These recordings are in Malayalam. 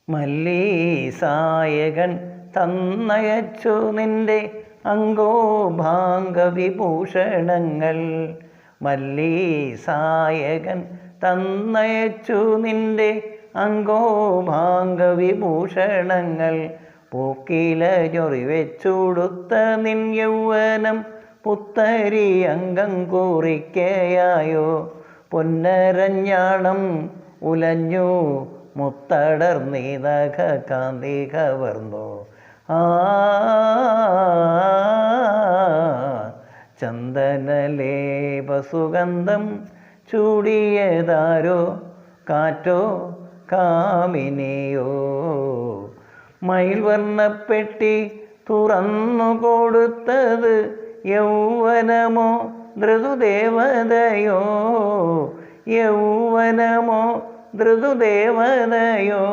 മല്ലീസായകൻ തന്നയച്ചു നിന്റെ അംഗോഭാംഗവിഭൂഷണങ്ങൾ. മല്ലീസായകൻ തന്നയച്ചു നിന്റെ അംഗോഭാംഗവിഭൂഷണങ്ങൾ. പൂക്കില ഞൊറിവെച്ചുടുത്ത നിൻ യൗവനം പുത്തരി അംഗം കുറിക്കയായോ. പൊന്നരഞ്ഞാണം ഉലഞ്ഞു മുത്തടർന്നീതക കാന്തി കവർന്നു. ചന്ദനലേപസുഗന്ധം ചൂടിയതാരോ, കാറ്റോ കാമിനിയോ. മയിൽവർണ്ണപ്പെട്ടി തുറന്നു കൊടുത്തത് യൗവനമോ ധൃതുദേവതയോ. യൗവനമോ ധൃതുദേവതയോ.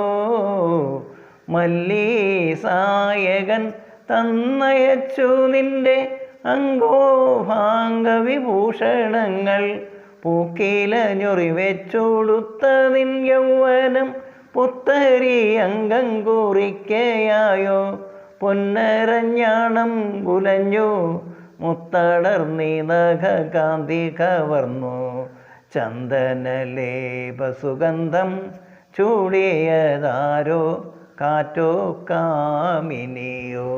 മല്ലീസായകൻ തന്നയച്ചു നിന്റെ അംഗോഭാംഗവിഭൂഷണങ്ങൾ. പൂക്കില ഞൊറിവെച്ചുടുത്ത നിൻ യൗവനം പുത്തരി അംഗം കുറിക്കയായോ. പൊന്നരഞ്ഞാണം കുലഞ്ഞു മുത്തടർന്നീതക കാന്തി കവർന്നു. ചന്ദനലേപസുഗന്ധം ചൂടിയതാരോ, കാറ്റോ കാമിനിയോ.